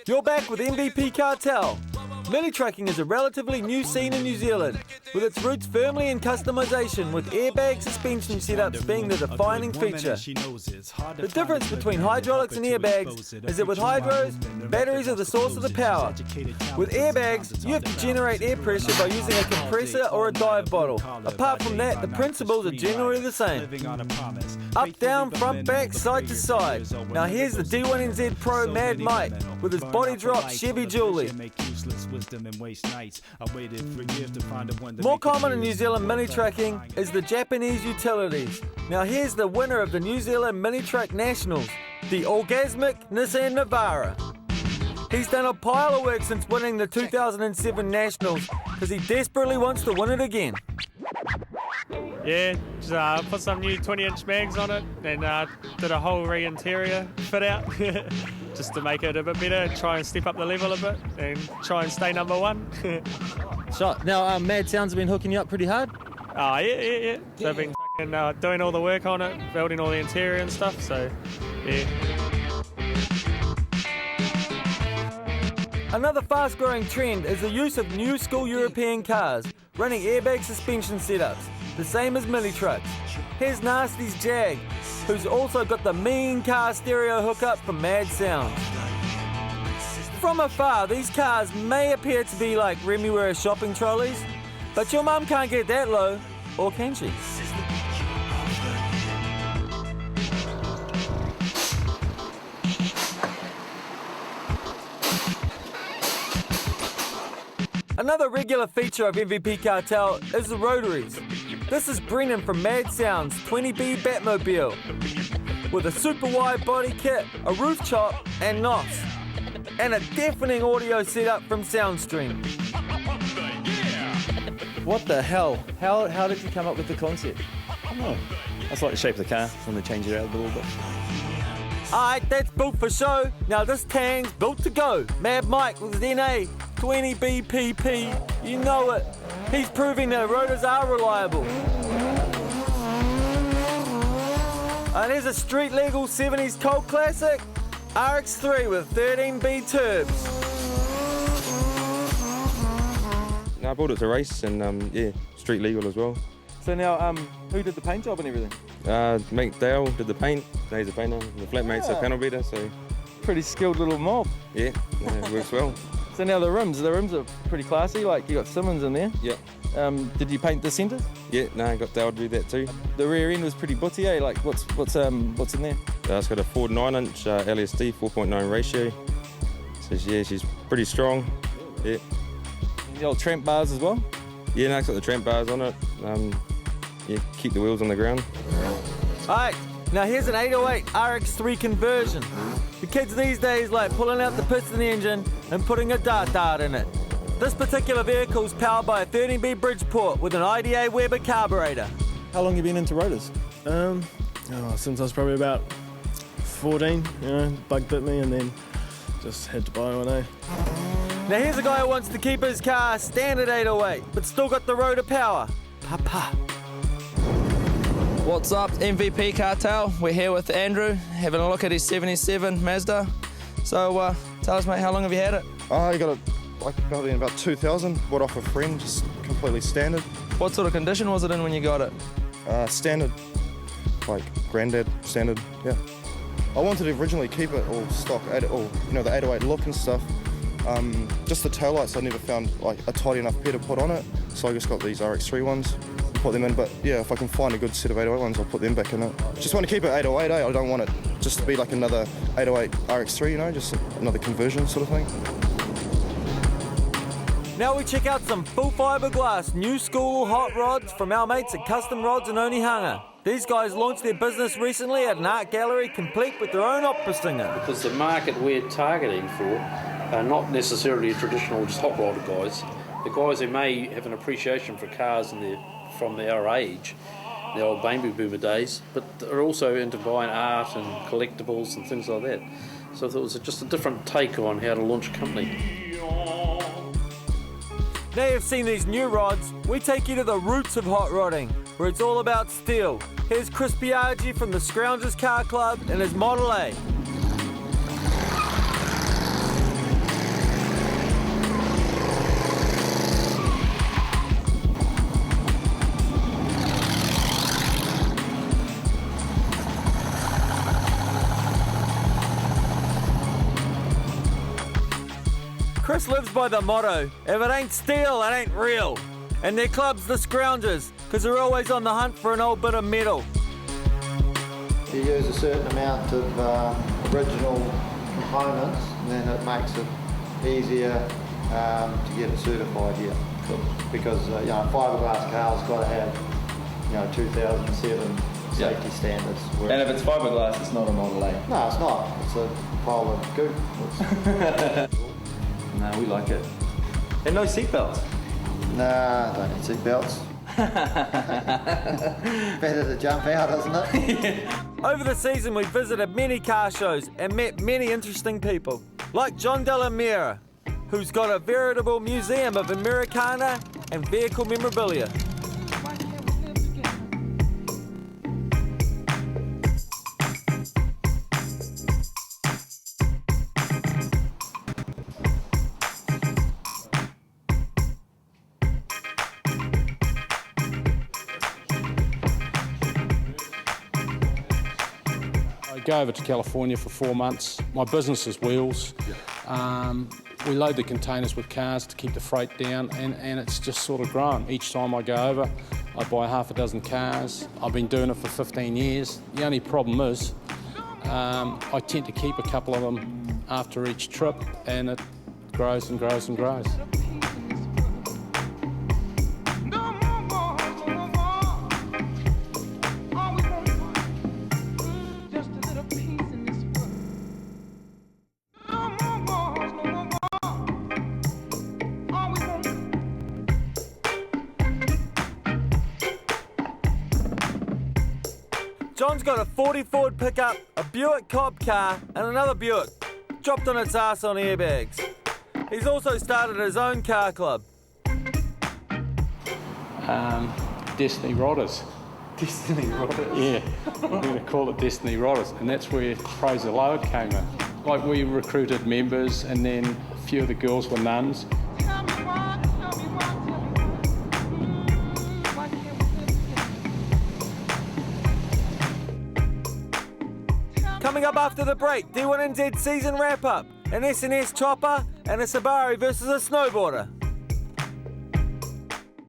You're back with MVP Cartel. Mini trucking is a relatively new scene in New Zealand, with its roots firmly in customisation, with airbag suspension setups being the defining feature. The difference between hydraulics and airbags is that with hydros, batteries are the source of the power. With airbags, you have to generate air pressure by using a compressor or a dive bottle. Apart from that, the principles are generally the same. Up, down, front, back, side to side. Now here's the D1NZ Pro Mad Mike with his body drop Chevy Julie. More common in New Zealand mini trucking is the Japanese utilities. Now here's the winner of the New Zealand Mini Truck Nationals, the orgasmic Nissan Navara. He's done a pile of work since winning the 2007 Nationals because he desperately wants to win it again. Yeah, just put some new 20-inch mags on it and did a whole re-interior fit out just to make it a bit better, try and step up the level a bit and try and stay number one. Shot. Now, Mad Sounds have been hooking you up pretty hard? Oh, yeah. They've been doing all the work on it, building all the interior and stuff, so yeah. Another fast-growing trend is the use of new school European cars, running airbag suspension setups, the same as mini trucks. Here's Nasty's Jag, who's also got the mean car stereo hookup from Mad Sounds. From afar, these cars may appear to be like Remuera shopping trolleys, but your mum can't get that low, or can she? Another regular feature of MVP Cartel is the Rotaries. This is Brennan from Mad Sounds 20B Batmobile, with a super wide body kit, a roof chop and NOS, and a deafening audio setup from Soundstream. What the hell? How did you come up with the concept? I don't know. That's like the shape of the car, so I'm going to change it out a little bit. Alright, that's built for show. Now this tang's built to go. Mad Mike with his NA 20B PP, you know it. He's proving that rotors are reliable. And here's a street legal 70s cult classic, RX3 with 13B turbs. No, I bought it to race and yeah, street legal as well. So now, who did the paint job and everything? Mate Dale did the paint, he's a painter, the flatmate's a panel beater, so... Pretty skilled little mob. Yeah, it works well. So now the rims are pretty classy, like you got Simmons in there. Yeah. Did you paint the centres? Yeah, no, I got Dale to do that too. The rear end was pretty butty, eh? Like what's in there? It's got a Ford 9-inch LSD 4.9 ratio. So yeah, she's pretty strong. Yeah. The old tramp bars as well? Yeah, no, it's got the tramp bars on it. Yeah, keep the wheels on the ground. Alright, now here's an 808 RX3 conversion. The kids these days like pulling out the piston engine and putting a dart in it. This particular vehicle is powered by a 13B Bridgeport with an IDA Weber carburetor. How long have you been into rotors? Since I was probably about 14, bug bit me and then just had to buy one, eh? Now here's a guy who wants to keep his car standard 808, but still got the rotor power. Papa. What's up, MVP Cartel? We're here with Andrew, having a look at his 77 Mazda. So tell us, mate, how long have you had it? I got it, got it in about 2000, bought off a friend, just completely standard. What sort of condition was it in when you got it? Standard, like granddad standard, yeah. I wanted to originally keep it all stock, the 808 look and stuff. Just the taillights, I never found like a tidy enough pair to put on it, so I just got these RX3 ones. Put them in, but yeah, if I can find a good set of 808 ones, I'll put them back in it. Just want to keep it 808, I don't want it just to be like another 808 RX3, just another conversion sort of thing. Now we check out some full fiberglass new school hot rods from our mates at Custom Rods in Onehunga. These guys launched their business recently at an art gallery complete with their own opera singer. Because the market we're targeting for are not necessarily traditional just hot rod guys. The guys who may have an appreciation for cars from our age, the old baby boomer days, but are also into buying art and collectibles and things like that. So I thought it was just a different take on how to launch a company. Now you've seen these new rods, we take you to the roots of hot rodding, where it's all about steel. Here's Chris Piaggi from the Scroungers Car Club and his Model A. Chris lives by the motto, if it ain't steel, it ain't real. And their club's the Scroungers, because they're always on the hunt for an old bit of metal. You use a certain amount of original components, and then it makes it easier to get it certified here. Because a fiberglass car's got to have 2007 safety standards. And if it's fiberglass, it's not a Model A. No, it's not. It's a pile of goop. No, we like it. And no seatbelts. Nah, don't need seatbelts. Better to jump out, isn't it? Over the season, we visited many car shows and met many interesting people, like John Delamere, who's got a veritable museum of Americana and vehicle memorabilia. I go over to California for 4 months. My business is wheels. We load the containers with cars to keep the freight down, and it's just sort of grown. Each time I go over, I buy half a dozen cars. I've been doing it for 15 years. The only problem is I tend to keep a couple of them after each trip, and it grows and grows and grows. John's got a 40 Ford pickup, a Buick Cobb car, and another Buick, dropped on its ass on airbags. He's also started his own car club. Destiny Rodders. Destiny Rodders? Yeah, we're going to call it Destiny Rodders, and that's where Fraser Lower came in. Like, we recruited members, and then a few of the girls were nuns. Coming up after the break, D1NZ season wrap-up, an S&S chopper and a Subaru versus a snowboarder.